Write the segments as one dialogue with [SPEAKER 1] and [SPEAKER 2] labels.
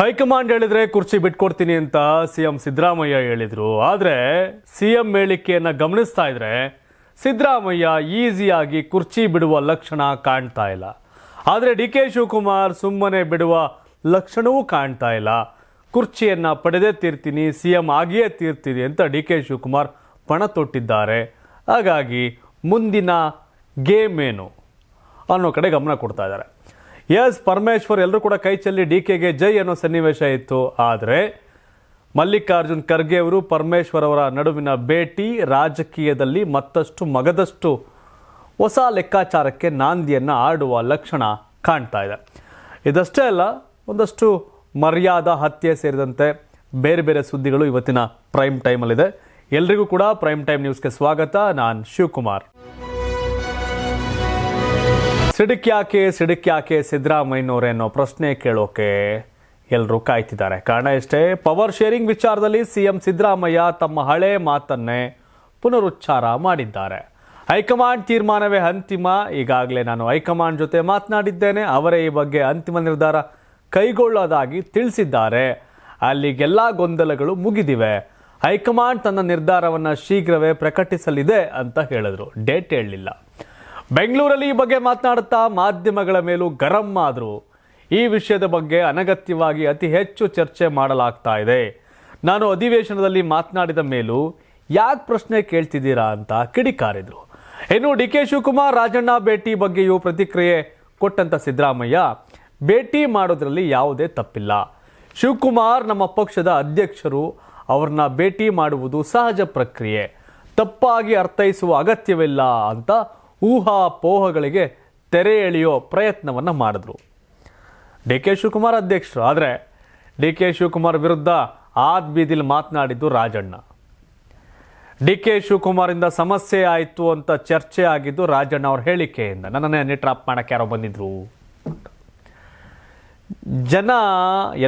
[SPEAKER 1] High command ಹೇಳಿದ್ರೆ ಕುರ್ಚಿ ಬಿಟ್ಕೊಡ್ತೀನಿ ಅಂತ ಸಿಎಂ ಸಿದ್ದರಾಮಯ್ಯ ಹೇಳಿದ್ರು. ಆದರೆ ಸಿಎಂ ಹೇಳಿಕೆಯನ್ನ ಗಮನಿಸ್ತಾ ಇದ್ರೆ ಸಿದ್ದರಾಮಯ್ಯ ಈಸಿಯಾಗಿ ಕುರ್ಚಿ ಬಿಡುವ ಲಕ್ಷಣ ಕಾಣ್ತಾ ಇಲ್ಲ. ಆದರೆ ಡಿ.ಕೆ. ಶಿವಕುಮಾರ್ ಸುಮ್ಮನೆ ಬಿಡುವ ಲಕ್ಷಣವೂ ಕಾಣ್ತಾ ಇಲ್ಲ. ಕುರ್ಚಿಯನ್ನ ಪಡೆದೇ ತೀರ್ತೀನಿ, ಸಿಎಂ ಆಗಿಯೇ ತೀರ್ತೀನಿ ಅಂತ ಡಿ.ಕೆ. ಶಿವಕುಮಾರ್ ಪಣ ತೊಟ್ಟಿದ್ದಾರೆ. ಹಾಗಾಗಿ ಮುಂದಿನ ಗೇಮ್ ಏನು ಅನ್ನೋ ಕಡೆ ಗಮನ ಕೊಡ್ತಾ ಇದ್ದಾರೆ. ಎಸ್, ಪರಮೇಶ್ವರ್ ಎಲ್ಲರೂ ಕೂಡ ಕೈ ಚೆಲ್ಲಿ ಡಿ.ಕೆಗೆ ಜೈ ಅನ್ನೋ ಸನ್ನಿವೇಶ ಇತ್ತು. ಆದರೆ ಮಲ್ಲಿಕಾರ್ಜುನ್ ಖರ್ಗೆ ಅವರು ಪರಮೇಶ್ವರ್ ಅವರ ನಡುವಿನ ಭೇಟಿ ರಾಜಕೀಯದಲ್ಲಿ ಮತ್ತಷ್ಟು ಮಗದಷ್ಟು ಹೊಸ ಲೆಕ್ಕಾಚಾರಕ್ಕೆ ನಾಂದಿಯನ್ನು ಆಡುವ ಲಕ್ಷಣ ಕಾಣ್ತಾ ಇದೆ. ಇದಷ್ಟೇ ಅಲ್ಲ, ಒಂದಷ್ಟು ಮರ್ಯಾದಾ ಹತ್ಯೆ ಸೇರಿದಂತೆ ಬೇರೆ ಬೇರೆ ಸುದ್ದಿಗಳು ಇವತ್ತಿನ ಪ್ರೈಮ್ ಟೈಮಲ್ಲಿದೆ. ಎಲ್ರಿಗೂ ಕೂಡ ಪ್ರೈಮ್ ಟೈಮ್ ನ್ಯೂಸ್ಗೆ ಸ್ವಾಗತ. ನಾನು ಶಿವಕುಮಾರ್. ಸಿಡಿಕ್ಯಾಕೆ ಸಿದ್ದರಾಮಯ್ಯನವರೇ ಅನ್ನೋ ಪ್ರಶ್ನೆ ಕೇಳೋಕೆ ಎಲ್ಲರೂ ಕಾಯ್ತಿದ್ದಾರೆ. ಕಾರಣ ಇಷ್ಟೇ, ಪವರ್ ಶೇರಿಂಗ್ ವಿಚಾರದಲ್ಲಿ ಸಿಎಂ ಸಿದ್ದರಾಮಯ್ಯ ತಮ್ಮ ಹಳೆ ಮಾತನ್ನೇ ಪುನರುಚ್ಚಾರ ಮಾಡಿದ್ದಾರೆ. ಹೈಕಮಾಂಡ್ ತೀರ್ಮಾನವೇ ಅಂತಿಮ. ಈಗಾಗಲೇ ನಾನು ಹೈಕಮಾಂಡ್ ಜೊತೆ ಮಾತನಾಡಿದ್ದೇನೆ, ಅವರೇ ಈ ಬಗ್ಗೆ ಅಂತಿಮ ನಿರ್ಧಾರ ಕೈಗೊಳ್ಳೋದಾಗಿ ತಿಳಿಸಿದ್ದಾರೆ. ಅಲ್ಲಿಗೆಲ್ಲ ಗೊಂದಲಗಳು ಮುಗಿದಿವೆ. ಹೈಕಮಾಂಡ್ ತನ್ನ ನಿರ್ಧಾರವನ್ನು ಶೀಘ್ರವೇ ಪ್ರಕಟಿಸಲಿದೆ ಅಂತ ಹೇಳಿದ್ರು. ಡೇಟ್ ಹೇಳಲಿಲ್ಲ. ಬೆಂಗಳೂರಲ್ಲಿ ಈ ಬಗ್ಗೆ ಮಾತನಾಡುತ್ತಾ ಮಾಧ್ಯಮಗಳ ಮೇಲೂ ಗರಂ ಆದರು. ಈ ವಿಷಯದ ಬಗ್ಗೆ ಅನಗತ್ಯವಾಗಿ ಅತಿ ಹೆಚ್ಚು ಚರ್ಚೆ ಮಾಡಲಾಗ್ತಾ ಇದೆ. ನಾನು ಅಧಿವೇಶನದಲ್ಲಿ ಮಾತನಾಡಿದ ಮೇಲೂ ಯಾಕೆ ಪ್ರಶ್ನೆ ಕೇಳ್ತಿದ್ದೀರಾ ಅಂತ ಕಿಡಿಕಾರಿದ್ರು. ಇನ್ನು ಡಿ.ಕೆ. ಶಿವಕುಮಾರ್ ರಾಜಣ್ಣ ಭೇಟಿ ಬಗ್ಗೆಯೂ ಪ್ರತಿಕ್ರಿಯೆ ಕೊಟ್ಟಂತ ಸಿದ್ದರಾಮಯ್ಯ, ಭೇಟಿ ಮಾಡೋದ್ರಲ್ಲಿ ಯಾವುದೇ ತಪ್ಪಿಲ್ಲ. ಶಿವಕುಮಾರ್ ನಮ್ಮ ಪಕ್ಷದ ಅಧ್ಯಕ್ಷರು, ಅವ್ರನ್ನ ಭೇಟಿ ಮಾಡುವುದು ಸಹಜ ಪ್ರಕ್ರಿಯೆ, ತಪ್ಪಾಗಿ ಅರ್ಥೈಸುವ ಅಗತ್ಯವಿಲ್ಲ ಅಂತ ಊಹಾಪೋಹಗಳಿಗೆ ತೆರೆ ಎಳೆಯೋ ಪ್ರಯತ್ನವನ್ನು ಮಾಡಿದ್ರು. ಡಿ.ಕೆ. ಶಿವಕುಮಾರ್ ಅಧ್ಯಕ್ಷರು. ಆದರೆ ಡಿ.ಕೆ. ಶಿವಕುಮಾರ್ ವಿರುದ್ಧ ಆದ್ ಬೀದಿಲ್ ಮಾತನಾಡಿದ್ದು ರಾಜಣ್ಣ. ಡಿ.ಕೆ. ಶಿವಕುಮಾರಿಂದ ಸಮಸ್ಯೆ ಆಯಿತು ಅಂತ ಚರ್ಚೆ ಆಗಿದ್ದು ರಾಜಣ್ಣ ಅವ್ರ ಹೇಳಿಕೆಯಿಂದ. ನನ್ನನ್ನೇ ಟ್ರಾಪ್ ಮಾಡಕ್ಕೆ ಯಾರೋ ಬಂದಿದ್ರು. ಜನ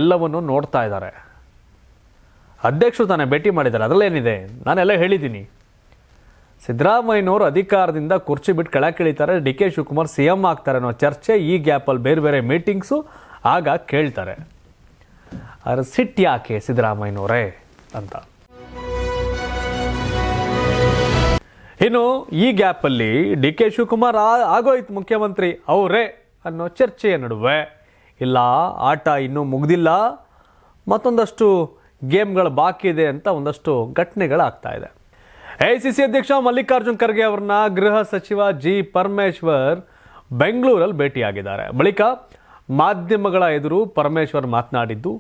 [SPEAKER 1] ಎಲ್ಲವನ್ನು ನೋಡ್ತಾ ಇದ್ದಾರೆ. ಅಧ್ಯಕ್ಷರು ತಾನೇ ಭೇಟಿ ಮಾಡಿದ್ದಾರೆ, ಅದರಲ್ಲೇನಿದೆ? ನಾನೆಲ್ಲ ಹೇಳಿದ್ದೀನಿ. ಸಿದ್ದರಾಮಯ್ಯನವರು ಅಧಿಕಾರದಿಂದ ಕುರ್ಚಿ ಬಿಟ್ಟು ಕೆಳಕಿಳಿತಾರೆ, ಡಿ.ಕೆ. ಶಿವಕುಮಾರ್ ಸಿಎಂ ಆಗ್ತಾರೆ ಅನ್ನೋ ಚರ್ಚೆ ಈ ಗ್ಯಾಪಲ್ಲಿ ಬೇರೆ ಬೇರೆ ಮೀಟಿಂಗ್ಸು ಆಗ ಕೇಳ್ತಾರೆ. ಆದರೆ ಸಿಟ್ಟು ಯಾಕೆ ಸಿದ್ದರಾಮಯ್ಯನವರೇ ಅಂತ. ಇನ್ನು ಈ ಗ್ಯಾಪಲ್ಲಿ ಡಿ.ಕೆ. ಶಿವಕುಮಾರ್ ಆಗೋಯ್ತು ಮುಖ್ಯಮಂತ್ರಿ ಅವರೇ ಅನ್ನೋ ಚರ್ಚೆಯ ನಡುವೆ ಇಲ್ಲ, ಆಟ ಇನ್ನೂ ಮುಗ್ದಿಲ್ಲ, ಮತ್ತೊಂದಷ್ಟು ಗೇಮ್ಗಳು ಬಾಕಿ ಇದೆ ಅಂತ ಒಂದಷ್ಟು ಘಟನೆಗಳಾಗ್ತಾ ಇದೆ. ಎಐಸಿಸಿ ಅಧ್ಯಕ್ಷ ಮಲ್ಲಿಕಾರ್ಜುನ್ ಖರ್ಗೆ ಅವರನ್ನ ಗೃಹ ಸಚಿವ ಜಿ ಪರಮೇಶ್ವರ್ ಬೆಂಗಳೂರಲ್ಲಿ ಭೇಟಿಯಾಗಿದ್ದಾರೆ. ಬಳಿಕ ಮಾಧ್ಯಮಗಳ ಎದುರು ಪರಮೇಶ್ವರ್ ಮಾತನಾಡಿದ್ದು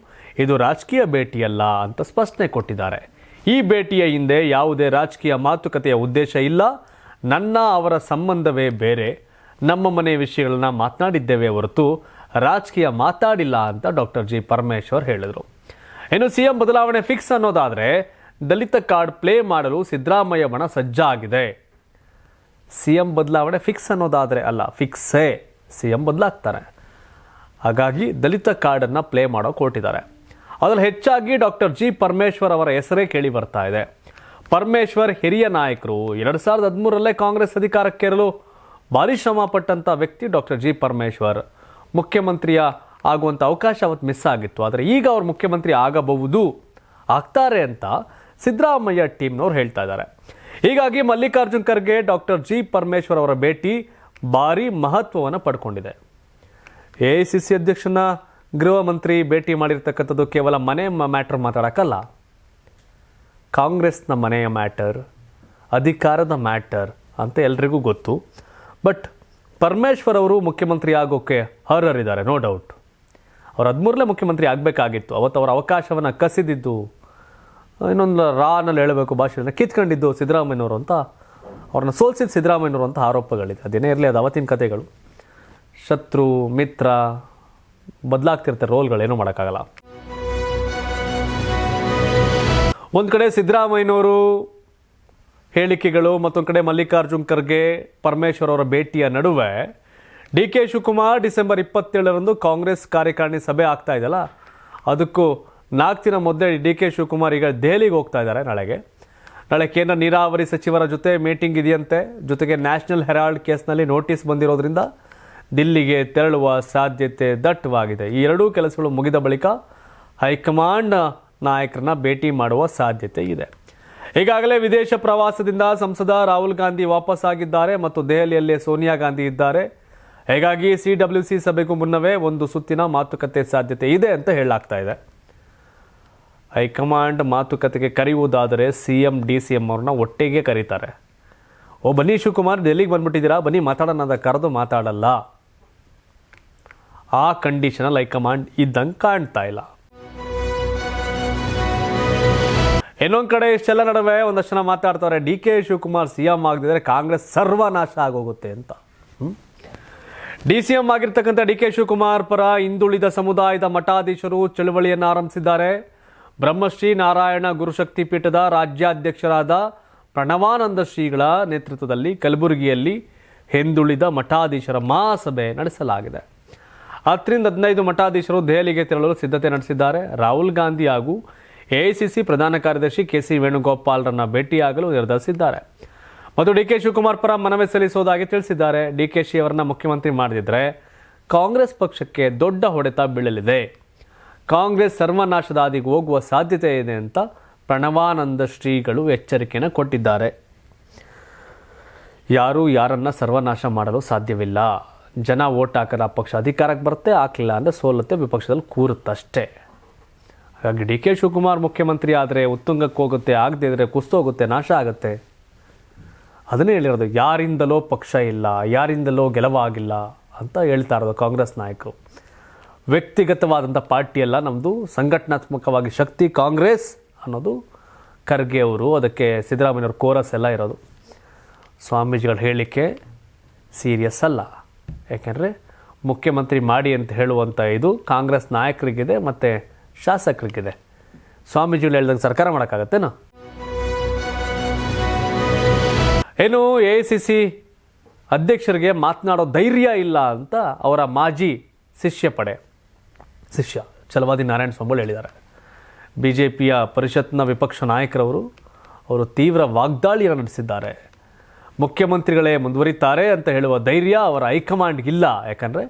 [SPEAKER 1] ಇದು ರಾಜಕೀಯ ಭೇಟಿಯಲ್ಲ ಅಂತ ಸ್ಪಷ್ಟನೆ ಕೊಟ್ಟಿದ್ದಾರೆ. ಈ ಭೇಟಿಯ ಹಿಂದೆ ಯಾವುದೇ ರಾಜಕೀಯ ಮಾತುಕತೆಯ ಉದ್ದೇಶ ಇಲ್ಲ. ನನ್ನ ಅವರ ಸಂಬಂಧವೇ ಬೇರೆ. ನಮ್ಮ ಮನೆ ವಿಷಯಗಳನ್ನ ಮಾತನಾಡಿದ್ದೇವೆ ಹೊರತು ರಾಜಕೀಯ ಮಾತಾಡಿಲ್ಲ ಅಂತ ಡಾಕ್ಟರ್ ಜಿ ಪರಮೇಶ್ವರ್ ಹೇಳಿದರು. ಇನ್ನು ಸಿಎಂ ಬದಲಾವಣೆ ಫಿಕ್ಸ್ ಅನ್ನೋದಾದರೆ ದಲಿತ ಕಾರ್ಡ್ ಪ್ಲೇ ಮಾಡಲು ಸಿದ್ದರಾಮಯ್ಯ ಬಣ ಸಜ್ಜಾಗಿದೆ. ಸಿಎಂ ಬದಲಾವಣೆ ಫಿಕ್ಸ್ ಅನ್ನೋದಾದರೆ ಅಲ್ಲ, ಫಿಕ್ಸೇ, ಸಿಎಂ ಬದಲಾಗ್ತಾರೆ. ಹಾಗಾಗಿ ದಲಿತ ಕಾರ್ಡನ್ನು ಪ್ಲೇ ಮಾಡೋಕೆ ಹೊರಟಿದ್ದಾರೆ. ಅದರಲ್ಲಿ ಹೆಚ್ಚಾಗಿ ಡಾಕ್ಟರ್ ಜಿ ಪರಮೇಶ್ವರ್ ಅವರ ಹೆಸರೇ ಕೇಳಿ ಬರ್ತಾ ಇದೆ. ಪರಮೇಶ್ವರ್ ಹಿರಿಯ ನಾಯಕರು. 2013ರಲ್ಲೇ ಕಾಂಗ್ರೆಸ್ ಅಧಿಕಾರಕ್ಕೇರಲು ಭಾರಿ ಶ್ರಮ ಪಟ್ಟಂಥ ವ್ಯಕ್ತಿ ಡಾಕ್ಟರ್ ಜಿ ಪರಮೇಶ್ವರ್. ಮುಖ್ಯಮಂತ್ರಿಯ ಆಗುವಂಥ ಅವಕಾಶ ಅವತ್ತು ಮಿಸ್ ಆಗಿತ್ತು. ಆದರೆ ಈಗ ಅವರು ಮುಖ್ಯಮಂತ್ರಿ ಆಗ್ತಾರೆ ಅಂತ ಸಿದ್ದರಾಮಯ್ಯ ಟೀಮ್ನವ್ರು ಹೇಳ್ತಾ ಇದ್ದಾರೆ. ಹೀಗಾಗಿ ಮಲ್ಲಿಕಾರ್ಜುನ್ ಖರ್ಗೆ ಡಾಕ್ಟರ್ ಜಿ ಪರಮೇಶ್ವರ್ ಅವರ ಭೇಟಿ ಭಾರಿ ಮಹತ್ವವನ್ನು ಪಡ್ಕೊಂಡಿದೆ. ಎಐಸಿಸಿ ಅಧ್ಯಕ್ಷನ ಗೃಹ ಮಂತ್ರಿ ಭೇಟಿ ಮಾಡಿರ್ತಕ್ಕಂಥದ್ದು ಕೇವಲ ಮನೆ ಮ್ಯಾಟರ್ ಮಾತಾಡೋಕ್ಕಲ್ಲ, ಕಾಂಗ್ರೆಸ್ನ ಮನೆಯ ಮ್ಯಾಟರ್, ಅಧಿಕಾರದ ಮ್ಯಾಟರ್ ಅಂತ ಎಲ್ರಿಗೂ ಗೊತ್ತು. ಬಟ್ ಪರಮೇಶ್ವರ್ ಅವರು ಮುಖ್ಯಮಂತ್ರಿ ಆಗೋಕ್ಕೆ ಅರ್ಹರಿದ್ದಾರೆ, ನೋ ಡೌಟ್. ಅವ್ರು 13ರಲ್ಲೇ ಮುಖ್ಯಮಂತ್ರಿ ಆಗಬೇಕಾಗಿತ್ತು. ಅವತ್ತು ಅವರ ಅವಕಾಶವನ್ನು ಕಸಿದಿದ್ದು, ಇನ್ನೊಂದು ರಾನಲ್ಲಿ ಹೇಳಬೇಕು ಭಾಷೆಯನ್ನು ಕಿತ್ಕೊಂಡಿದ್ದು ಸಿದ್ದರಾಮಯ್ಯನವರು ಅಂತ, ಅವ್ರನ್ನ ಸೋಲಿಸಿದ ಸಿದ್ದರಾಮಯ್ಯನವರು ಅಂತ ಆರೋಪಗಳಿದೆ. ಅದೇನೇ ಇರಲಿ, ಅದು ಅವತ್ತಿನ ಕಥೆಗಳು. ಶತ್ರು ಮಿತ್ರ ಬದಲಾಗ್ತಿರ್ತಾರೆ ರೋಲ್ಗಳು, ಏನೂ ಮಾಡೋಕ್ಕಾಗಲ್ಲ. ಒಂದು ಕಡೆ ಸಿದ್ದರಾಮಯ್ಯನವರು ಹೇಳಿಕೆಗಳು, ಮತ್ತೊಂದು ಕಡೆ ಮಲ್ಲಿಕಾರ್ಜುನ್ ಖರ್ಗೆ ಪರಮೇಶ್ವರ್ ಅವರ ಭೇಟಿಯ ನಡುವೆ ಡಿ.ಕೆ. ಶಿವಕುಮಾರ್ ಡಿಸೆಂಬರ್ 27ರಂದು ಕಾಂಗ್ರೆಸ್ ಕಾರ್ಯಕಾರಿಣಿ ಸಭೆ ಆಗ್ತಾ ಇದೆಯಲ್ಲ, ಅದಕ್ಕೂ 4 ದಿನ ಮೊದಲೇ ಡಿ.ಕೆ. ಶಿವಕುಮಾರ್ ಈಗ ದೆಹಲಿಗೆ ಹೋಗ್ತಾ ಇದ್ದಾರೆ. ನಾಳೆ ಕೇಂದ್ರ ನೀರಾವರಿ ಸಚಿವರ ಜೊತೆ ಮೀಟಿಂಗ್ ಇದೆಯಂತೆ. ಜೊತೆಗೆ ನ್ಯಾಷನಲ್ ಹೆರಾಲ್ಡ್ ಕೇಸ್ನಲ್ಲಿ ನೋಟಿಸ್ ಬಂದಿರೋದ್ರಿಂದ ದಿಲ್ಲಿಗೆ ತೆರಳುವ ಸಾಧ್ಯತೆ ದಟ್ಟವಾಗಿದೆ. ಈ ಎರಡೂ ಕೆಲಸಗಳು ಮುಗಿದ ಬಳಿಕ ಹೈಕಮಾಂಡ್ ನಾಯಕರನ್ನ ಭೇಟಿ ಮಾಡುವ ಸಾಧ್ಯತೆ ಇದೆ. ಈಗಾಗಲೇ ವಿದೇಶ ಪ್ರವಾಸದಿಂದ ಸಂಸದ ರಾಹುಲ್ ಗಾಂಧಿ ವಾಪಸ್ ಆಗಿದ್ದಾರೆ ಮತ್ತು ದೆಹಲಿಯಲ್ಲೇ ಸೋನಿಯಾ ಗಾಂಧಿ ಇದ್ದಾರೆ. ಹೀಗಾಗಿ CWC ಸಭೆಗೂ ಮುನ್ನವೇ ಒಂದು ಸುತ್ತಿನ ಮಾತುಕತೆ ಸಾಧ್ಯತೆ ಇದೆ ಅಂತ ಹೇಳಲಾಗ್ತಾ ಇದೆ. ಹೈಕಮಾಂಡ್ ಮಾತುಕತೆಗೆ ಕರೆಯುವುದಾದರೆ CM DCM ಅವ್ರನ್ನ ಒಟ್ಟಿಗೆ ಕರೀತಾರೆ. ಬನ್ನಿ ಶಿವಕುಮಾರ್ ಡೆಲ್ಲಿಗೆ ಬಂದ್ಬಿಟ್ಟಿದ್ದೀರಾ, ಬನ್ನಿ ಮಾತಾಡೋಣ ಅಂತ ಕರೆದು ಮಾತಾಡಲ್ಲ. ಆ ಕಂಡೀಷನಲ್ಲಿ ಹೈಕಮಾಂಡ್ ಇದ್ದಂಗೆ ಕಾಣ್ತಾ ಇಲ್ಲ. ಇನ್ನೊಂದು ಕಡೆ ಇಷ್ಟೆಲ್ಲ ನಡುವೆ ಒಂದಷ್ಟು ಜನ ಮಾತಾಡ್ತಾರೆ, DK ಶಿವಕುಮಾರ್ CM ಆಗದಿದ್ರೆ ಕಾಂಗ್ರೆಸ್ ಸರ್ವನಾಶ ಆಗೋಗುತ್ತೆ ಅಂತ. DCM ಆಗಿರ್ತಕ್ಕಂಥ DK ಶಿವಕುಮಾರ್ ಪರ ಹಿಂದುಳಿದ ಸಮುದಾಯದ ಮಠಾಧೀಶರು ಚಳವಳಿಯನ್ನು ಆರಂಭಿಸಿದ್ದಾರೆ. ಬ್ರಹ್ಮಶ್ರೀ ನಾರಾಯಣ ಗುರುಶಕ್ತಿ ಪೀಠದ ರಾಜ್ಯಾಧ್ಯಕ್ಷರಾದ ಪ್ರಣವಾನಂದ ಶ್ರೀಗಳ ನೇತೃತ್ವದಲ್ಲಿ ಕಲಬುರಗಿಯಲ್ಲಿ ಹಿಂದುಳಿದ ಮಠಾಧೀಶರ ಮಹಾಸಭೆ ನಡೆಸಲಾಗಿದೆ. 10-15 ಮಠಾಧೀಶರು ದೆಹಲಿಗೆ ತೆರಳಲು ಸಿದ್ಧತೆ ನಡೆಸಿದ್ದಾರೆ. ರಾಹುಲ್ ಗಾಂಧಿ ಹಾಗೂ AICC ಪ್ರಧಾನ ಕಾರ್ಯದರ್ಶಿ KC ವೇಣುಗೋಪಾಲ್ರನ್ನ ಭೇಟಿಯಾಗಲು ನಿರ್ಧರಿಸಿದ್ದಾರೆ ಮತ್ತು DK ಶಿವಕುಮಾರ್ ಪರ ಮನವಿ ಸಲ್ಲಿಸುವುದಾಗಿ ತಿಳಿಸಿದ್ದಾರೆ. DKಶಿ ಅವರನ್ನ ಮುಖ್ಯಮಂತ್ರಿ ಮಾಡದಿದ್ದರೆ ಕಾಂಗ್ರೆಸ್ ಪಕ್ಷಕ್ಕೆ ದೊಡ್ಡ ಹೊಡೆತ ಬೀಳಲಿದೆ. ಕಾಂಗ್ರೆಸ್ ಸರ್ವನಾಶದ ಹಾದಿಗೆ ಹೋಗುವ ಸಾಧ್ಯತೆ ಇದೆ ಅಂತ ಪ್ರಣವಾನಂದ ಶ್ರೀಗಳು ಎಚ್ಚರಿಕೆಯನ್ನು ಕೊಟ್ಟಿದ್ದಾರೆ. ಯಾರೂ ಯಾರನ್ನ ಸರ್ವನಾಶ ಮಾಡಲು ಸಾಧ್ಯವಿಲ್ಲ. ಜನ ಓಟ್ ಹಾಕಿದ್ರೆ ಆ ಪಕ್ಷ ಅಧಿಕಾರಕ್ಕೆ ಬರುತ್ತೆ, ಹಾಕಲಿಲ್ಲ ಅಂದರೆ ಸೋಲುತ್ತೆ, ವಿಪಕ್ಷದಲ್ಲಿ ಕೂರುತ್ತಷ್ಟೇ. ಹಾಗಾಗಿ DK ಶಿವಕುಮಾರ್ ಮುಖ್ಯಮಂತ್ರಿ ಆದರೆ ಉತ್ತುಂಗಕ್ಕೆ ಹೋಗುತ್ತೆ, ಆಗದೇ ಇದ್ದರೆ ಕುಸ್ತೋಗುತ್ತೆ, ನಾಶ ಆಗುತ್ತೆ. ಅದನ್ನೇ ಹೇಳಿರೋದು, ಯಾರಿಂದಲೋ ಪಕ್ಷ ಇಲ್ಲ, ಯಾರಿಂದಲೋ ಗೆಲುವಾಗಿಲ್ಲ ಅಂತ ಹೇಳ್ತಾ ಇರೋದು ಕಾಂಗ್ರೆಸ್ ನಾಯಕರು. ವ್ಯಕ್ತಿಗತವಾದಂಥ ಪಾರ್ಟಿಯಲ್ಲ ನಮ್ಮದು, ಸಂಘಟನಾತ್ಮಕವಾಗಿ ಶಕ್ತಿ ಕಾಂಗ್ರೆಸ್ ಅನ್ನೋದು ಖರ್ಗೆ ಅವರು, ಅದಕ್ಕೆ ಸಿದ್ದರಾಮಯ್ಯವ್ರ ಕೋರಸ್ ಎಲ್ಲ ಇರೋದು. ಸ್ವಾಮೀಜಿಗಳ ಹೇಳಿಕೆ ಸೀರಿಯಸ್ ಅಲ್ಲ. ಯಾಕೆಂದರೆ ಮುಖ್ಯಮಂತ್ರಿ ಮಾಡಿ ಅಂತ ಹೇಳುವಂಥ ಇದು ಕಾಂಗ್ರೆಸ್ ನಾಯಕರಿಗಿದೆ ಮತ್ತು ಶಾಸಕರಿಗಿದೆ. ಸ್ವಾಮೀಜಿಗಳು ಹೇಳ್ದಂಗೆ ಸರ್ಕಾರ ಮಾಡೋಕ್ಕಾಗತ್ತೇನೋ? ಏನು AICC ಅಧ್ಯಕ್ಷರಿಗೆ ಮಾತನಾಡೋ ಧೈರ್ಯ ಇಲ್ಲ ಅಂತ ಅವರ ಮಾಜಿ ಶಿಷ್ಯ ಛಲವಾದಿ ನಾರಾಯಣ ಸ್ವಾಮಿಗಳು ಹೇಳಿದ್ದಾರೆ. BJPಯ ಪರಿಷತ್ನ ವಿಪಕ್ಷ ನಾಯಕರವರು ತೀವ್ರ ವಾಗ್ದಾಳಿಯನ್ನು ನಡೆಸಿದ್ದಾರೆ. ಮುಖ್ಯಮಂತ್ರಿಗಳೇ ಮುಂದುವರಿತಾರೆ ಅಂತ ಹೇಳುವ ಧೈರ್ಯ ಅವರ ಹೈಕಮಾಂಡ್ಗಿಲ್ಲ. ಯಾಕಂದರೆ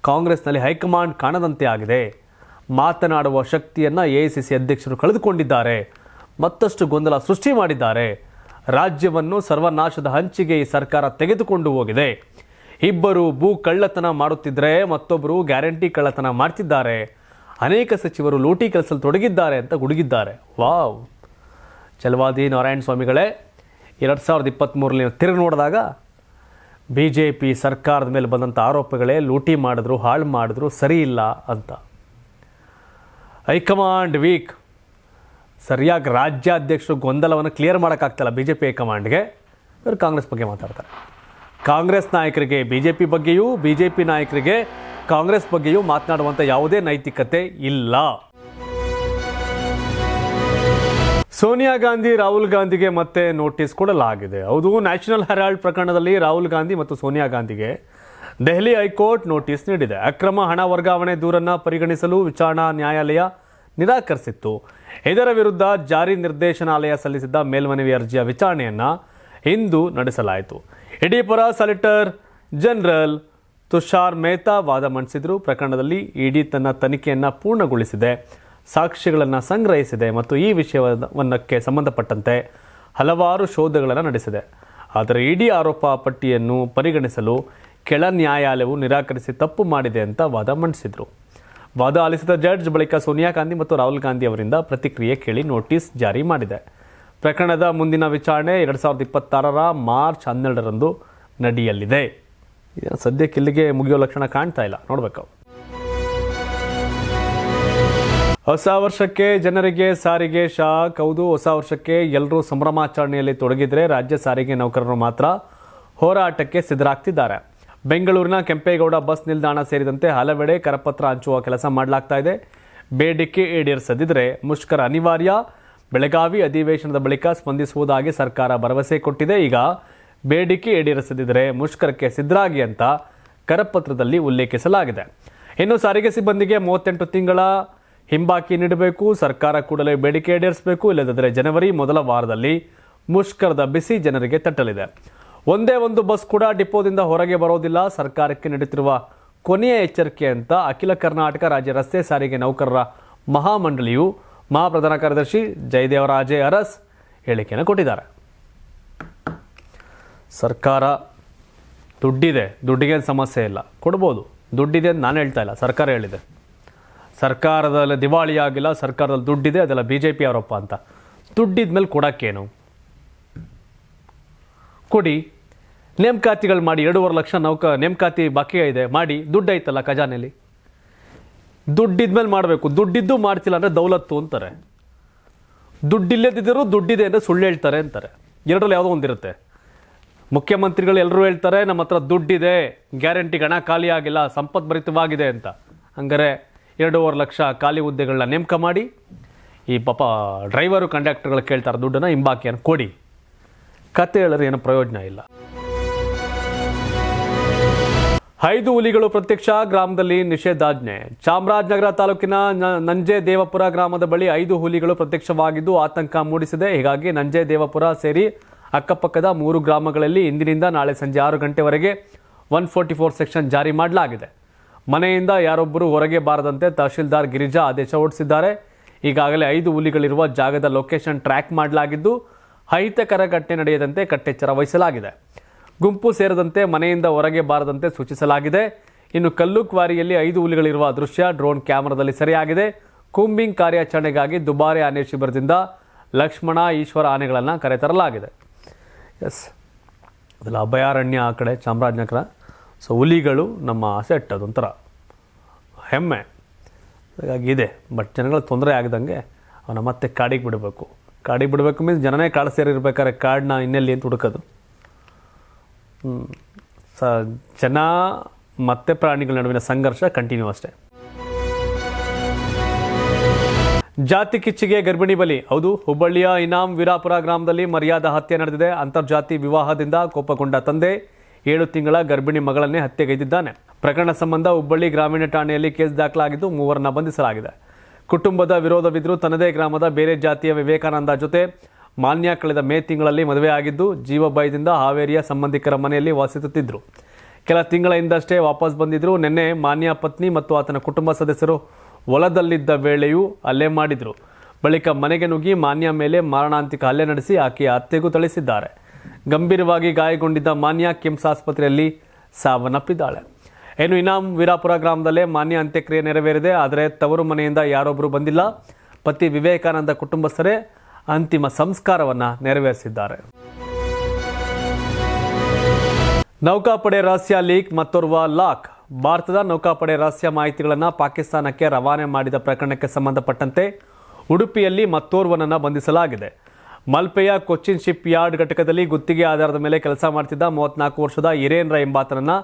[SPEAKER 1] ಕಾಂಗ್ರೆಸ್ನಲ್ಲಿ ಹೈಕಮಾಂಡ್ ಕಾಣದಂತೆ ಆಗಿದೆ. ಮಾತನಾಡುವ ಶಕ್ತಿಯನ್ನು AICC ಅಧ್ಯಕ್ಷರು ಕಳೆದುಕೊಂಡಿದ್ದಾರೆ. ಮತ್ತಷ್ಟು ಗೊಂದಲ ಸೃಷ್ಟಿ ಮಾಡಿದ್ದಾರೆ. ರಾಜ್ಯವನ್ನು ಸರ್ವನಾಶದ ಹಂಚಿಗೆ ಈ ಸರ್ಕಾರ ತೆಗೆದುಕೊಂಡು ಹೋಗಿದೆ. ಇಬ್ಬರು ಭೂ ಕಳ್ಳತನ ಮಾಡುತ್ತಿದ್ದರೆ ಮತ್ತೊಬ್ಬರು ಗ್ಯಾರಂಟಿ ಕಳ್ಳತನ ಮಾಡ್ತಿದ್ದಾರೆ. ಅನೇಕ ಸಚಿವರು ಲೂಟಿ ಕೆಲಸದಲ್ಲಿ ತೊಡಗಿದ್ದಾರೆ ಅಂತ ಗುಡುಗಿದ್ದಾರೆ. ವಾವ್! ಛಲವಾದಿ ನಾರಾಯಣ ಸ್ವಾಮಿಗಳೇ, 2023ರಲ್ಲಿ ತಿರುಗಿ ನೋಡಿದಾಗ BJP ಸರ್ಕಾರದ ಮೇಲೆ ಬಂದಂಥ ಆರೋಪಗಳೇ ಲೂಟಿ ಮಾಡಿದ್ರು, ಹಾಳು ಮಾಡಿದ್ರು, ಸರಿ ಇಲ್ಲ ಅಂತ. High command weak. ಸರಿಯಾಗಿ ರಾಜ್ಯಾಧ್ಯಕ್ಷರು ಗೊಂದಲವನ್ನು ಕ್ಲಿಯರ್ ಮಾಡೋಕ್ಕಾಗ್ತಲ್ಲ BJP ಹೈಕಮಾಂಡ್ಗೆ. ಇವರು ಕಾಂಗ್ರೆಸ್ ಬಗ್ಗೆ ಮಾತಾಡ್ತಾರೆ. ಕಾಂಗ್ರೆಸ್ ನಾಯಕರಿಗೆ BJP ಬಗ್ಗೆಯೂ, BJP ನಾಯಕರಿಗೆ ಕಾಂಗ್ರೆಸ್ ಬಗ್ಗೆಯೂ ಮಾತನಾಡುವಂಥ ಯಾವುದೇ ನೈತಿಕತೆ ಇಲ್ಲ. ಸೋನಿಯಾ ಗಾಂಧಿ ರಾಹುಲ್ ಗಾಂಧಿಗೆ ಮತ್ತೆ ನೋಟಿಸ್ ಕೊಡಲಾಗಿದೆ. ಹೌದು, ನ್ಯಾಷನಲ್ ಹೆರಾಲ್ಡ್ ಪ್ರಕರಣದಲ್ಲಿ ರಾಹುಲ್ ಗಾಂಧಿ ಮತ್ತು ಸೋನಿಯಾ ಗಾಂಧಿಗೆ ದೆಹಲಿ ಹೈಕೋರ್ಟ್ ನೋಟಿಸ್ ನೀಡಿದೆ. ಅಕ್ರಮ ಹಣ ವರ್ಗಾವಣೆ ದೂರನ್ನು ಪರಿಗಣಿಸಲು ವಿಚಾರಣಾ ನ್ಯಾಯಾಲಯ ನಿರಾಕರಿಸಿತ್ತು. ಇದರ ವಿರುದ್ಧ ಜಾರಿ ನಿರ್ದೇಶನಾಲಯ ಸಲ್ಲಿಸಿದ್ದ ಮೇಲ್ಮನವಿ ಅರ್ಜಿಯ ವಿಚಾರಣೆಯನ್ನು ಇಂದು ನಡೆಸಲಾಯಿತು. ಇಡಿ ಪರ ಸಾಲಿಸಿಟರ್ ಜನರಲ್ ತುಷಾರ್ ಮೆಹ್ತಾ ವಾದ ಮಂಡಿಸಿದರು. ಪ್ರಕರಣದಲ್ಲಿ ಇಡಿ ತನ್ನ ತನಿಖೆಯನ್ನು ಪೂರ್ಣಗೊಳಿಸಿದೆ, ಸಾಕ್ಷ್ಯಗಳನ್ನು ಸಂಗ್ರಹಿಸಿದೆ ಮತ್ತು ಈ ವಿಷಯವನ್ನಕ್ಕೆ ಸಂಬಂಧಪಟ್ಟಂತೆ ಹಲವಾರು ಶೋಧಗಳನ್ನು ನಡೆಸಿದೆ. ಆದರೆ ಇಡಿ ಆರೋಪ ಪಟ್ಟಿಯನ್ನು ಪರಿಗಣಿಸಲು ಕೆಳ ನ್ಯಾಯಾಲಯವು ನಿರಾಕರಿಸಿ ತಪ್ಪು ಮಾಡಿದೆ ಅಂತ ವಾದ ಮಂಡಿಸಿದರು. ವಾದ ಆಲಿಸಿದ ಜಡ್ಜ್ ಬಳಿಕ ಸೋನಿಯಾ ಗಾಂಧಿ ಮತ್ತು ರಾಹುಲ್ ಗಾಂಧಿ ಅವರಿಂದ ಪ್ರತಿಕ್ರಿಯೆ ಕೇಳಿ ನೋಟಿಸ್ ಜಾರಿ ಮಾಡಿದೆ. ಪ್ರಕರಣದ ಮುಂದಿನ ವಿಚಾರಣೆ 2026 ಮಾರ್ಚ್ 12ರಂದು ನಡೆಯಲಿದೆ. ಸದ್ಯಕ್ಕೆ ಇಲ್ಲಿಗೆ ಮುಗಿಯೋ ಲಕ್ಷಣ ಕಾಣ್ತಾ ಇಲ್ಲ, ನೋಡಬೇಕು. ಹೊಸ ವರ್ಷಕ್ಕೆ ಜನರಿಗೆ ಸಾರಿಗೆ ಶಾಕ್. ಹೌದು, ಹೊಸ ವರ್ಷಕ್ಕೆ ಎಲ್ಲರೂ ಸಂಭ್ರಮಾಚರಣೆಯಲ್ಲಿ ತೊಡಗಿದ್ರೆ ರಾಜ್ಯ ಸಾರಿಗೆ ನೌಕರರು ಮಾತ್ರ ಹೋರಾಟಕ್ಕೆ ಸಿದ್ಧರಾಗ್ತಿದ್ದಾರೆ. ಬೆಂಗಳೂರಿನ ಕೆಂಪೇಗೌಡ ಬಸ್ ನಿಲ್ದಾಣ ಸೇರಿದಂತೆ ಹಲವೆಡೆ ಕರಪತ್ರ ಹಂಚುವ ಕೆಲಸ ಮಾಡಲಾಗ್ತಾ ಇದೆ. ಬೇಡಿಕೆ ಈಡೇರಿಸದಿದ್ದರೆ ಮುಷ್ಕರ ಅನಿವಾರ್ಯ. ಬೆಳಗಾವಿ ಅಧಿವೇಶನದ ಬಳಿಕ ಸ್ಪಂದಿಸುವುದಾಗಿ ಸರ್ಕಾರ ಭರವಸೆ ಕೊಟ್ಟಿದೆ. ಈಗ ಬೇಡಿಕೆ ಈಡೇರಿಸದಿದ್ದರೆ ಮುಷ್ಕರಕ್ಕೆ ಸಿದ್ಧರಾಗಿ ಅಂತ ಕರಪತ್ರದಲ್ಲಿ ಉಲ್ಲೇಖಿಸಲಾಗಿದೆ. ಇನ್ನು ಸಾರಿಗೆ ಸಿಬ್ಬಂದಿಗೆ 38 ತಿಂಗಳ ಹಿಂಬಾಕಿ ನೀಡಬೇಕು. ಸರ್ಕಾರ ಕೂಡಲೇ ಬೇಡಿಕೆ ಈಡೇರಿಸಬೇಕು. ಇಲ್ಲದಿದ್ದರೆ ಜನವರಿ ಮೊದಲ ವಾರದಲ್ಲಿ ಮುಷ್ಕರದ ಬಿಸಿ ಜನರಿಗೆ ತಟ್ಟಲಿದೆ. ಒಂದೇ ಒಂದು ಬಸ್ ಕೂಡ ಡಿಪೋದಿಂದ ಹೊರಗೆ ಬರೋದಿಲ್ಲ. ಸರ್ಕಾರಕ್ಕೆ ನೀಡುತ್ತಿರುವ ಕೊನೆಯ ಎಚ್ಚರಿಕೆ ಅಂತ ಅಖಿಲ ಕರ್ನಾಟಕ ರಾಜ್ಯ ರಸ್ತೆ ಸಾರಿಗೆ ನೌಕರರ ಮಹಾಮಂಡಳಿಯು ಮಹಾಪ್ರಧಾನ ಕಾರ್ಯದರ್ಶಿ ಜಯದೇವರಾಜೆ ಅರಸ್ ಹೇಳಿಕೆಯನ್ನು ಕೊಟ್ಟಿದ್ದಾರೆ. ಸರ್ಕಾರ ದುಡ್ಡಿದೆ, ದುಡ್ಡಿಗೇನು ಸಮಸ್ಯೆ ಇಲ್ಲ, ಕೊಡ್ಬೋದು, ದುಡ್ಡಿದೆ ಅಂತ ನಾನು ಹೇಳ್ತಾ ಇಲ್ಲ, ಸರ್ಕಾರ ಹೇಳಿದೆ. ಸರ್ಕಾರದಲ್ಲಿ ದಿವಾಳಿ ಆಗಿಲ್ಲ, ಸರ್ಕಾರದಲ್ಲಿ ದುಡ್ಡಿದೆ, ಅದೆಲ್ಲ BJP ಆರೋಪ ಅಂತ. ದುಡ್ಡಿದ ಮೇಲೆ ಕೊಡೋಕ್ಕೇನು, ಕೊಡಿ. ನೇಮಕಾತಿಗಳು ಮಾಡಿ, 2.5 ಲಕ್ಷ ನೇಮಕಾತಿ ಬಾಕಿ ಇದೆ, ಮಾಡಿ. ದುಡ್ಡು ಐತಲ್ಲ ಖಜಾನೆಯಲ್ಲಿ, ದುಡ್ಡಿದ್ಮೇಲೆ ಮಾಡಬೇಕು. ದುಡ್ಡಿದ್ದು ಮಾಡ್ತಿಲ್ಲ ಅಂದರೆ ದೌಲತ್ತು ಅಂತಾರೆ. ದುಡ್ಡಿಲ್ಲದಿದ್ದರೂ ದುಡ್ಡಿದೆ ಅಂದರೆ ಸುಳ್ಳು ಹೇಳ್ತಾರೆ ಅಂತಾರೆ. ಎರಡರಲ್ಲಿ ಯಾವುದೋ ಒಂದಿರುತ್ತೆ. ಮುಖ್ಯಮಂತ್ರಿಗಳು ಎಲ್ಲರೂ ಹೇಳ್ತಾರೆ ನಮ್ಮ ಹತ್ರ ದುಡ್ಡಿದೆ, ಗ್ಯಾರಂಟಿಗೆ ಹಣ ಖಾಲಿ ಆಗಿಲ್ಲ, ಸಂಪದ್ಭರಿತವಾಗಿದೆ ಅಂತ. ಹಂಗಾರೆ 2.5 ಲಕ್ಷ ಖಾಲಿ ಹುದ್ದೆಗಳನ್ನ ನೇಮಕ ಮಾಡಿ, ಈ ಪಾಪ ಡ್ರೈವರು ಕಂಡಕ್ಟರ್ಗಳು ಕೇಳ್ತಾರೆ ದುಡ್ಡನ್ನು, ಹಿಂಬಾಕಿಯನ್ನು ಕೊಡಿ. ಕತೆ ಹೇಳಿದ್ರೆ ಏನು ಪ್ರಯೋಜನ ಇಲ್ಲ. 5 ಹುಲಿಗಳು ಪ್ರತ್ಯಕ್ಷ, ಗ್ರಾಮದಲ್ಲಿ ನಿಷೇಧಾಜ್ಞೆ. ಚಾಮರಾಜನಗರ ತಾಲೂಕಿನ ನಂಜೆ ದೇವಪುರ ಗ್ರಾಮದ ಬಳಿ 5 ಹುಲಿಗಳು ಪ್ರತ್ಯಕ್ಷವಾಗಿದ್ದು ಆತಂಕ ಮೂಡಿಸಿದೆ. ಹೀಗಾಗಿ ನಂಜೆ ದೇವಪುರ ಸೇರಿ ಅಕ್ಕಪಕ್ಕದ 3 ಗ್ರಾಮಗಳಲ್ಲಿ ಇಂದಿನಿಂದ ನಾಳೆ ಸಂಜೆ 6 ಗಂಟೆವರೆಗೆ 144 ಸೆಕ್ಷನ್ ಜಾರಿ ಮಾಡಲಾಗಿದೆ. ಮನೆಯಿಂದ ಯಾರೊಬ್ಬರು ಹೊರಗೆ ಬಾರದಂತೆ ತಹಶೀಲ್ದಾರ್ ಗಿರಿಜಾ ಆದೇಶ ಹೊರಡಿಸಿದ್ದಾರೆ. ಈಗಾಗಲೇ 5 ಹುಲಿಗಳಿರುವ ಜಾಗದ ಲೊಕೇಶನ್ ಟ್ರ್ಯಾಕ್ ಮಾಡಲಾಗಿದ್ದು ಅಹಿತಕರ ಘಟನೆ ನಡೆಯದಂತೆ ಕಟ್ಟೆಚ್ಚರ ವಹಿಸಲಾಗಿದೆ. ಗುಂಪು ಸೇರದಂತೆ ಮನೆಯಿಂದ ಹೊರಗೆ ಬಾರದಂತೆ ಸೂಚಿಸಲಾಗಿದೆ. ಇನ್ನು ಕಲ್ಲು ಕ್ವಾರಿಯಲ್ಲಿ 5 ಹುಲಿಗಳಿರುವ ದೃಶ್ಯ ಡ್ರೋನ್ ಕ್ಯಾಮೆರಾದಲ್ಲಿ ಸೆರೆಯಾಗಿದೆ. ಕೂಂಬಿಂಗ್ ಕಾರ್ಯಾಚರಣೆಗಾಗಿ ದುಬಾರಿ ಆನೆ ಶಿಬಿರದಿಂದ ಲಕ್ಷ್ಮಣ, ಈಶ್ವರ ಆನೆಗಳನ್ನು ಕರೆತರಲಾಗಿದೆ. ಎಸ್, ಅದೆಲ್ಲ ಅಭಯಾರಣ್ಯ ಆ ಕಡೆ ಚಾಮರಾಜನಗರ. ಸೊ ಹುಲಿಗಳು ನಮ್ಮ ಅಸೆಟ್, ಅದೊಂಥರ ಹೆಮ್ಮೆ. ಹಾಗಾಗಿ ಇದೆ. ಬಟ್ ಜನಗಳು ತೊಂದರೆ ಆಗದಂಗೆ ಅವನ್ನ ಮತ್ತೆ ಕಾಡಿಗೆ ಬಿಡಬೇಕು. ಕಾಡಿಗೆ ಬಿಡಬೇಕು ಮೀನ್ಸ್ ಜನನೇ ಕಾಡು ಸೇರಿರ್ಬೇಕಾದ್ರೆ ಕಾಡನ್ನ ಇನ್ನೆಲ್ಲಿ ಅಂತ ಹುಡುಕೋದು. ಜನ ಮತ್ತೆ ಪ್ರಾಣಿಗಳ ನಡುವಿನ ಸಂಘರ್ಷ ಕಂಟಿನ್ಯೂ ಅಷ್ಟೇ. ಜಾತಿ ಕಿಚ್ಚಿಗೆ ಗರ್ಭಿಣಿ ಬಲಿ. ಹೌದು, ಹುಬ್ಬಳ್ಳಿಯ ಇನಾಮ್ ವೀರಾಪುರ ಗ್ರಾಮದಲ್ಲಿ ಮರ್ಯಾದಾ ಹತ್ಯೆ ನಡೆದಿದೆ. ಅಂತರ್ಜಾತಿ ವಿವಾಹದಿಂದ ಕೋಪಗೊಂಡ ತಂದೆ 7 ತಿಂಗಳ ಗರ್ಭಿಣಿ ಮಗಳನ್ನೇ ಹತ್ಯೆಗೈದಿದ್ದಾನೆ. ಪ್ರಕರಣ ಸಂಬಂಧ ಹುಬ್ಬಳ್ಳಿ ಗ್ರಾಮೀಣ ಠಾಣೆಯಲ್ಲಿ ಕೇಸ್ ದಾಖಲಾಗಿದ್ದು 3 ಬಂಧಿಸಲಾಗಿದೆ. ಕುಟುಂಬದ ವಿರೋಧವಿದ್ದರೂ ತನ್ನದೇ ಗ್ರಾಮದ ಬೇರೆ ಜಾತಿಯ ವಿವೇಕಾನಂದ ಜೊತೆ ಮಾನ್ಯ ಕಳೆದ ಮೇ ತಿಂಗಳಲ್ಲಿ ಮದುವೆ ಆಗಿದ್ದು ಜೀವಭಯದಿಂದ ಹಾವೇರಿಯ ಸಂಬಂಧಿಕರ ಮನೆಯಲ್ಲಿ ವಾಸಿಸುತ್ತಿದ್ದರು. ಕೆಲ ತಿಂಗಳ ಹಿಂದಷ್ಟೇ ವಾಪಸ್ ಬಂದಿದ್ರು. ನಿನ್ನೆ ಮಾನ್ಯ ಪತ್ನಿ ಮತ್ತು ಆತನ ಕುಟುಂಬ ಸದಸ್ಯರು ಹೊಲದಲ್ಲಿದ್ದ ವೇಳೆಯೂ ಹಲ್ಲೆ ಮಾಡಿದ್ರು. ಬಳಿಕ ಮನೆಗೆ ನುಗ್ಗಿ ಮಾನ್ಯ ಮೇಲೆ ಮಾರಣಾಂತಿಕ ಹಲ್ಲೆ ನಡೆಸಿ ಆಕೆಯ ಹತ್ಯೆಗೂ ಥಳಿಸಿದ್ದಾರೆ. ಗಂಭೀರವಾಗಿ ಗಾಯಗೊಂಡಿದ್ದ ಮಾನ್ಯ ಕಿಮ್ಸ್ ಆಸ್ಪತ್ರೆಯಲ್ಲಿ ಸಾವನ್ನಪ್ಪಿದ್ದಾಳೆ. ಇನ್ನು ಇನಾಮ್ ವೀರಾಪುರ ಗ್ರಾಮದಲ್ಲೇ ಮಾನ್ಯ ಅಂತ್ಯಕ್ರಿಯೆ ನೆರವೇರಿದೆ. ಆದರೆ ತವರು ಮನೆಯಿಂದ ಯಾರೊಬ್ಬರು ಬಂದಿಲ್ಲ. ಪತಿ ವಿವೇಕಾನಂದ ಕುಟುಂಬಸ್ಥರೇ ಅಂತಿಮ ಸಂಸ್ಕಾರವನ್ನು ನೆರವೇರಿಸಿದ್ದಾರೆ. ನೌಕಾಪಡೆ ರಹಸ್ಯ ಲೀಕ್, ಮತ್ತೋರ್ವ ಲಾಕ್. ಭಾರತದ ನೌಕಾಪಡೆ ರಹಸ್ಯ ಮಾಹಿತಿಗಳನ್ನು ಪಾಕಿಸ್ತಾನಕ್ಕೆ ರವಾನೆ ಮಾಡಿದ ಪ್ರಕರಣಕ್ಕೆ ಸಂಬಂಧಪಟ್ಟಂತೆ ಉಡುಪಿಯಲ್ಲಿ ಮತ್ತೋರ್ವನನ್ನು ಬಂಧಿಸಲಾಗಿದೆ. ಮಲ್ಪೆಯ ಕೊಚ್ಚಿನ್ ಶಿಪ್ ಯಾರ್ಡ್ ಘಟಕದಲ್ಲಿ ಗುತ್ತಿಗೆ ಆಧಾರದ ಮೇಲೆ ಕೆಲಸ ಮಾಡುತ್ತಿದ್ದ 34 ವರ್ಷದ ಹಿರೇನ್ರ ಎಂಬಾತನನ್ನು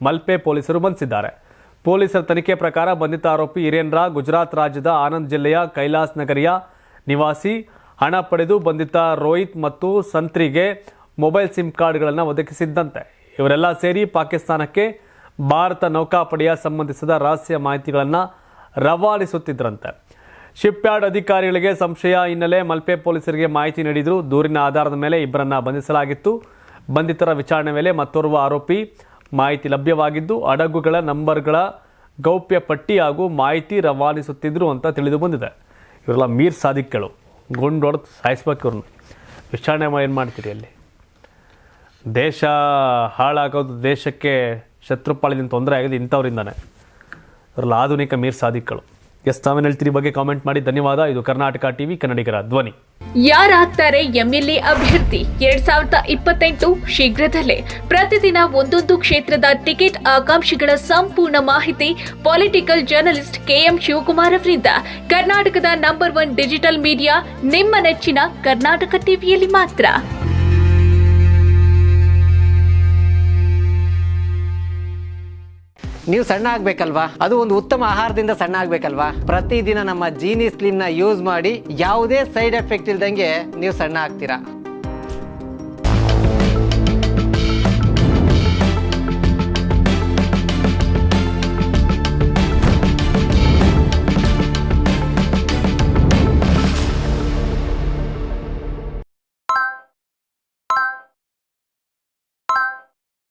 [SPEAKER 1] ಮಲ್ಪೆ ಪೊಲೀಸರು ಬಂಧಿಸಿದ್ದಾರೆ. ಪೊಲೀಸರ ತನಿಖೆ ಪ್ರಕಾರ ಬಂಧಿತ ಆರೋಪಿ ಹಿರೇನ್ರ ಗುಜರಾತ್ ರಾಜ್ಯದ ಆನಂದ್ ಜಿಲ್ಲೆಯ ಕೈಲಾಸ್ ನಗರಿಯ ನಿವಾಸಿ. ಹಣ ಪಡೆದು ಬಂಧಿತ ರೋಹಿತ್ ಮತ್ತು ಸಂತ್ರಿಗೆ ಮೊಬೈಲ್ ಸಿಮ್ ಕಾರ್ಡ್ಗಳನ್ನು ಒದಗಿಸಿದ್ದಂತೆ. ಇವರೆಲ್ಲ ಸೇರಿ ಪಾಕಿಸ್ತಾನಕ್ಕೆ ಭಾರತ ನೌಕಾಪಡೆಯ ಸಂಬಂಧಿಸಿದ ರಹಸ್ಯ ಮಾಹಿತಿಗಳನ್ನು ರವಾನಿಸುತ್ತಿದ್ದರಂತೆ. ಶಿಪ್ಯಾರ್ಡ್ ಅಧಿಕಾರಿಗಳಿಗೆ ಸಂಶಯ ಹಿನ್ನೆಲೆ ಮಲ್ಪೆ ಪೊಲೀಸರಿಗೆ ಮಾಹಿತಿ ನೀಡಿದ್ರು. ದೂರಿನ ಆಧಾರದ ಮೇಲೆ ಇಬ್ಬರನ್ನ ಬಂಧಿಸಲಾಗಿತ್ತು. ಬಂಧಿತರ ವಿಚಾರಣೆ ವೇಳೆ ಮತ್ತೋರ್ವ ಆರೋಪಿ ಮಾಹಿತಿ ಲಭ್ಯವಾಗಿದ್ದು ಹಡಗುಗಳ ನಂಬರ್ಗಳ ಗೌಪ್ಯ ಪಟ್ಟಿ ಹಾಗೂ ಮಾಹಿತಿ ರವಾನಿಸುತ್ತಿದ್ರು ಅಂತ ತಿಳಿದು ಬಂದಿದೆ. ಇವರೆಲ್ಲ ಮೀರ್ ಸಾದಿಕ್ಗಳು, ಗುಂಡೊಡೆದು ಸಾಯಿಸ್ಬೇಕು ಇವ್ರನ್ನ. ವಿಚಾರಣೆ ಏನು ಮಾಡ್ತೀರಿ ಅಲ್ಲಿ? ದೇಶ ಹಾಳಾಗೋದು, ದೇಶಕ್ಕೆ ಶತ್ರುಪಾಳಿದಿಂದ ತೊಂದರೆ ಆಗೋದು ಇಂಥವ್ರಿಂದಾನೆ. ಇವರೆಲ್ಲ ಆಧುನಿಕ ಮೀರ್ ಸಾದಿಕ್ಗಳು. ಎಸ್, ತಾವೇನು ಹೇಳ್ತೀರಿ ಬಗ್ಗೆ ಕಾಮೆಂಟ್ ಮಾಡಿ. ಧನ್ಯವಾದ. ಇದು ಕರ್ನಾಟಕ ಟಿವಿ, ಕನ್ನಡಿಗರ ಧ್ವನಿ.
[SPEAKER 2] ಯಾರಾಗ್ತಾರೆ ಎಂಎಲ್ಎ ಅಭ್ಯರ್ಥಿ 2028 ಶೀಘ್ರದಲ್ಲೇ. ಪ್ರತಿದಿನ ಒಂದೊಂದು ಕ್ಷೇತ್ರದ ಟಿಕೆಟ್ ಆಕಾಂಕ್ಷಿಗಳ ಸಂಪೂರ್ಣ ಮಾಹಿತಿ ಪೊಲಿಟಿಕಲ್ ಜರ್ನಲಿಸ್ಟ್ KM ಶಿವಕುಮಾರ್ ಅವರಿಂದ. ಕರ್ನಾಟಕದ ನಂಬರ್ 1 ಡಿಜಿಟಲ್ ಮೀಡಿಯಾ ನಿಮ್ಮ ನೆಚ್ಚಿನ ಕರ್ನಾಟಕ ಟಿವಿಯಲ್ಲಿ ಮಾತ್ರ.
[SPEAKER 3] ನೀವು ಸಣ್ಣ ಆಗ್ಬೇಕಲ್ವಾ? ಅದು ಒಂದು ಉತ್ತಮ ಆಹಾರದಿಂದ ಸಣ್ಣ ಆಗ್ಬೇಕಲ್ವಾ? ಪ್ರತಿದಿನ ನಮ್ಮ ಜೀನಿ ಸ್ಲಿಮ್ ನ ಯೂಸ್ ಮಾಡಿ ಯಾವುದೇ ಸೈಡ್ ಎಫೆಕ್ಟ್ ಇಲ್ದಂಗೆ ನೀವು ಸಣ್ಣ ಆಗ್ತೀರಾ.